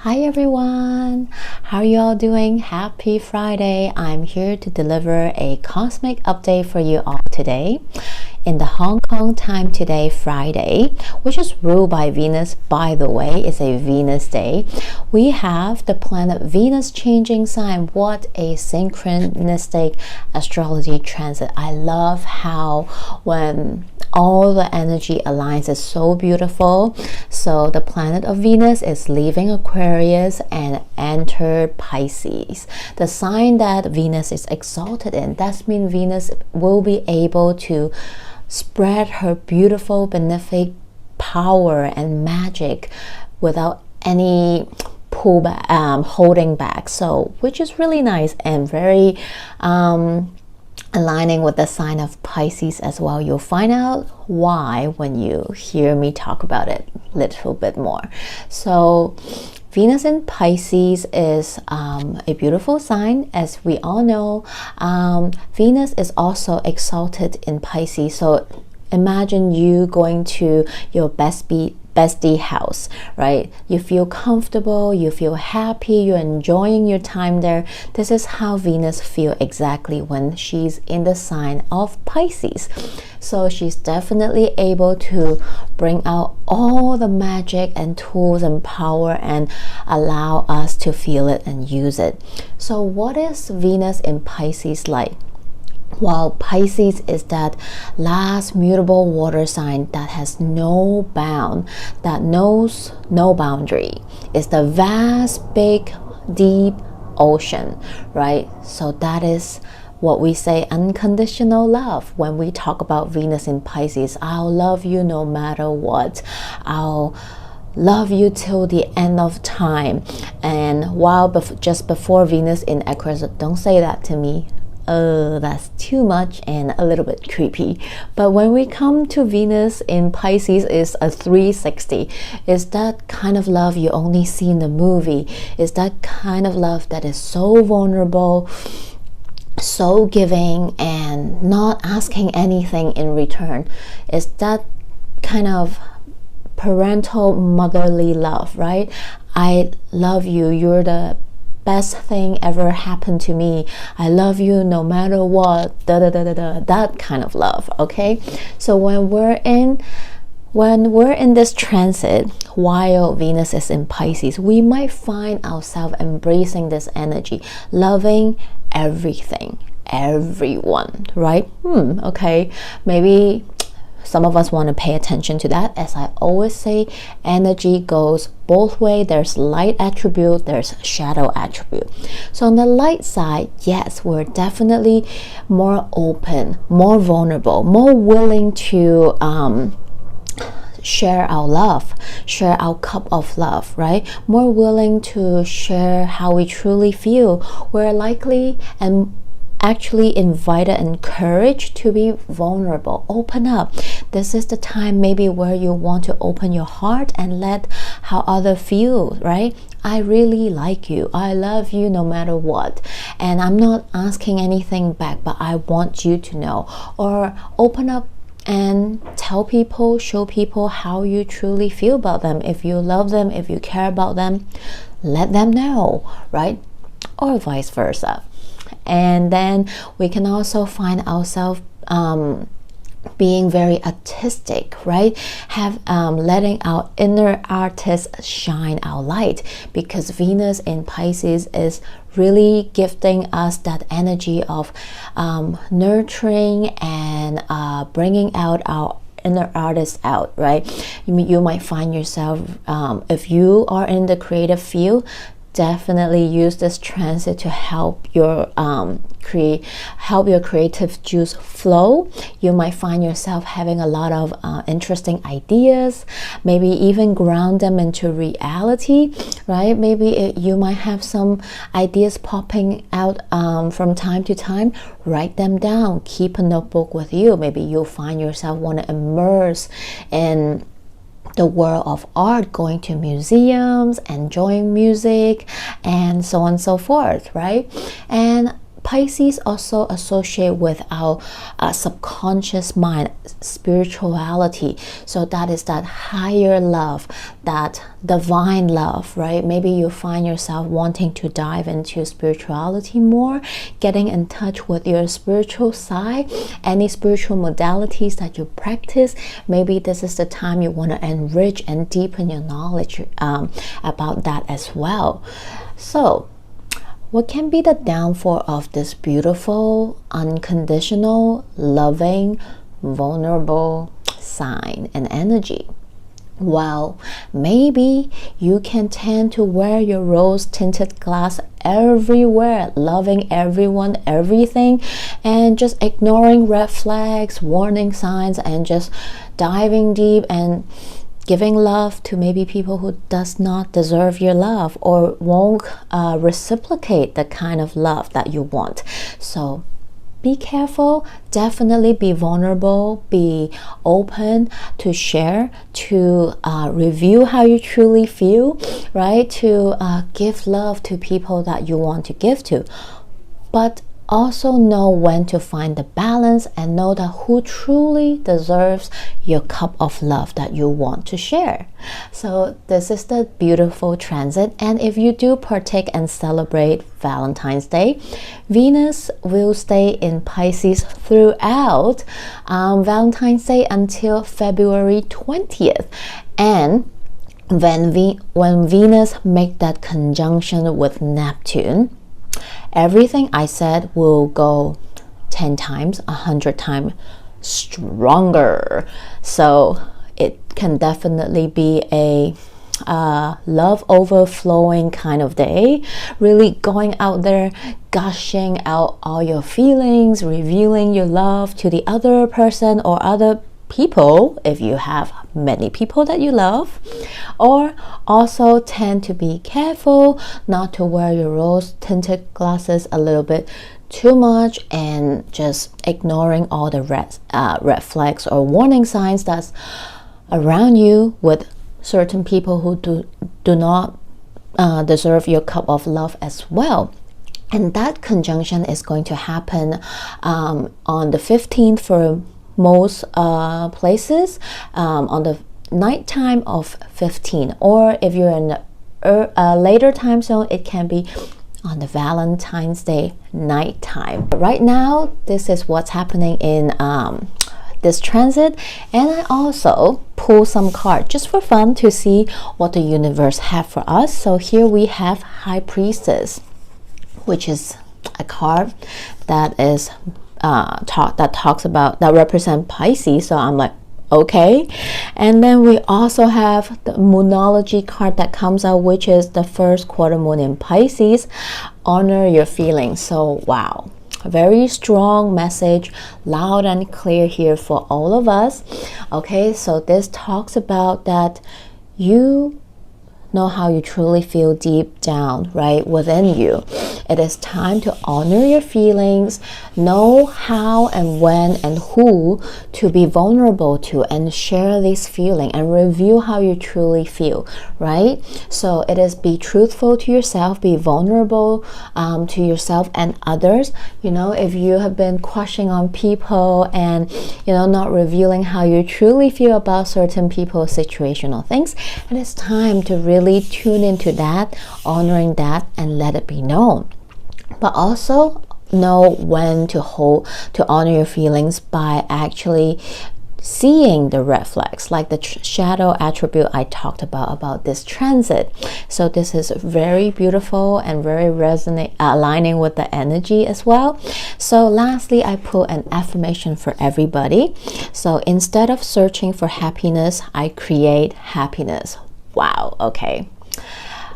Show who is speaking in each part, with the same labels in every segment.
Speaker 1: Hi everyone, how are you all doing? Happy Friday. I'm here to deliver a cosmic update for you all today. In the Hong Kong time today, Friday, which is ruled by Venus, by the way, it's a Venus day. We have the planet Venus changing sign. What a synchronistic astrology transit. I love how when all the energy aligns is so beautiful. So the planet of Venus is leaving Aquarius and entered Pisces. The sign that Venus is exalted in, that means Venus will be able to spread her beautiful benefic power and magic without any pullback, holding back. So which is really nice and very aligning with the sign of Pisces as well. You'll find out why when you hear me talk about it a little bit more. So Venus in Pisces is a beautiful sign. As we all know, Venus is also exalted in Pisces. So imagine you going to your bestie house, right? You feel comfortable, you feel happy, you're enjoying your time there. This is how Venus feels exactly when she's in the sign of Pisces. So she's definitely able to bring out all the magic and tools and power and allow us to feel it and use it. So what is Venus in Pisces like? Well, Pisces is that last mutable water sign that has no bound, that knows no boundary. It's the vast, big, deep ocean, right? So that is what we say unconditional love. When we talk about Venus in Pisces, I'll love you no matter what. I'll love you till the end of time. And while just before Venus in Aquarius, don't say that to me. That's too much and a little bit creepy. But when we come to Venus in Pisces, is a 360. It's that kind of love you only see in the movie. It's that kind of love that is so vulnerable, so giving, and not asking anything in return. It's that kind of parental motherly love, right? I love you, you're the best thing ever happened to me, I love you no matter what, that kind of love. Okay, so when we're in this transit while Venus is in Pisces, we might find ourselves embracing this energy, loving everything, everyone, right? Okay, maybe some of us want to pay attention to that. As I always say, energy goes both ways. There's light attribute, there's shadow attribute. So on the light side, yes, we're definitely more open, more vulnerable, more willing to share our love, share our cup of love, right? More willing to share how we truly feel. We're likely and actually invited and encouraged to be vulnerable, open up. This is the time maybe where you want to open your heart and let how others feel, right? I really like you, I love you no matter what, and I'm not asking anything back, but I want you to know. Or open up and tell people, show people how you truly feel about them. If you love them, if you care about them, let them know, right? Or vice versa. And then we can also find ourselves being very artistic, right? Letting our inner artist shine our light, because Venus in Pisces is really gifting us that energy of nurturing and bringing out our inner artist out, right? You might find yourself, if you are in the creative field, definitely use this transit to help your creative juice flow. You might find yourself having a lot of interesting ideas, maybe even ground them into reality, right? Maybe you might have some ideas popping out from time to time. Write them down, keep a notebook with you. Maybe you'll find yourself want to immerse in the world of art, going to museums, enjoying music, and so on and so forth, right? And Pisces also associate with our subconscious mind, spirituality. So that is that higher love, that divine love, right? Maybe you find yourself wanting to dive into spirituality more, getting in touch with your spiritual side, any spiritual modalities that you practice. Maybe this is the time you want to enrich and deepen your knowledge about that as well. So what can be the downfall of this beautiful, unconditional, loving, vulnerable sign and energy? Well, maybe you can tend to wear your rose-tinted glass everywhere, loving everyone, everything, and just ignoring red flags, warning signs, and just diving deep and giving love to maybe people who does not deserve your love or won't reciprocate the kind of love that you want. So be careful, definitely be vulnerable, be open to share, to review how you truly feel, right? To give love to people that you want to give to. But also know when to find the balance and know that who truly deserves your cup of love that you want to share. So this is the beautiful transit, and if you do partake and celebrate Valentine's Day, Venus will stay in Pisces throughout Valentine's Day until February 20th. And when Venus make that conjunction with Neptune, everything I said will go 10 times, 100 times stronger. So it can definitely be a love overflowing kind of day, really going out there, gushing out all your feelings, revealing your love to the other person or other people, if you have many people that you love. Or also tend to be careful not to wear your rose tinted glasses a little bit too much and just ignoring all the red flags or warning signs that's around you with certain people who do not deserve your cup of love as well. And that conjunction is going to happen on the 15th for most places, on the nighttime of 15, or if you're in a later time zone, it can be on the Valentine's Day nighttime. Right now, this is what's happening in this transit, and I also pull some cards just for fun to see what the universe have for us. So here we have High Priestess, which is a card that is that represent Pisces. So I'm like, okay. And then we also have the Moonology card that comes out, which is the first quarter moon in Pisces. Honor your feelings. So wow, very strong message, loud and clear here for all of us. Okay, so this talks about that you know how you truly feel deep down, right, within you. It is time to honor your feelings, know how and when and who to be vulnerable to, and share this feeling and review how you truly feel, right? So it is be truthful to yourself, be vulnerable to yourself and others. You know, if you have been crushing on people and, you know, not revealing how you truly feel about certain people, situational things, it is time to really tune into that, honoring that, and let it be known. But also know when to honor your feelings by actually seeing the red flags, like the shadow attribute I talked about this transit. So this is very beautiful and very aligning with the energy as well. So lastly, I put an affirmation for everybody. So instead of searching for happiness, I create happiness. Wow, okay.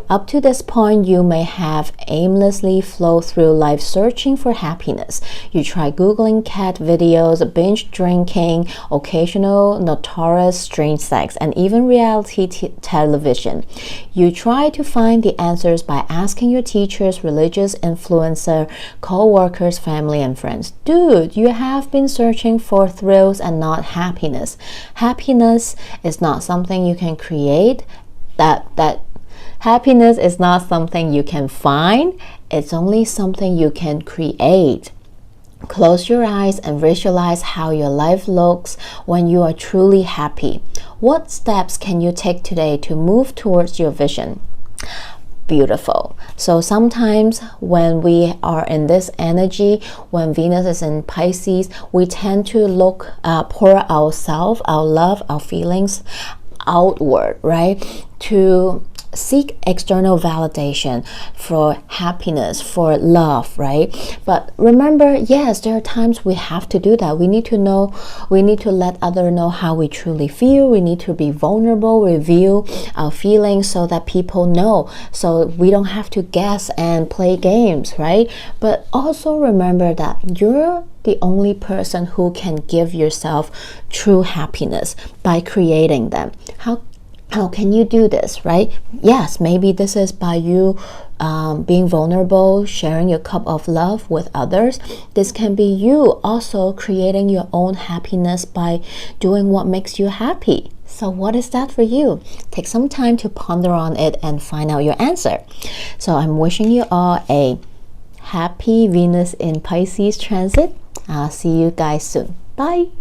Speaker 1: Up to this point, you may have aimlessly flowed through life searching for happiness. You try Googling cat videos, binge drinking, occasional notorious strange sex, and even reality television. You try to find the answers by asking your teachers, religious influencer, co-workers, family, and friends. Dude, you have been searching for thrills and not happiness. Happiness is not something you can create. Happiness is not something you can find. It's only something you can create. Close your eyes and visualize how your life looks when you are truly happy. What steps can you take today to move towards your vision? Beautiful. So sometimes when we are in this energy, when Venus is in Pisces, we tend to pour ourselves, our love, our feelings outward, right? To seek external validation for happiness, for love, right? But remember, yes, there are times we have to do that. We need to let others know how we truly feel. We need to be vulnerable, reveal our feelings so that people know, so we don't have to guess and play games, right? But also remember that you're the only person who can give yourself true happiness by creating them. How can you do this, right? Yes, maybe this is by you being vulnerable, sharing your cup of love with others. This can be you also creating your own happiness by doing what makes you happy. So what is that for you? Take some time to ponder on it and find out your answer. So I'm wishing you all a happy Venus in Pisces transit. I'll see you guys soon. Bye.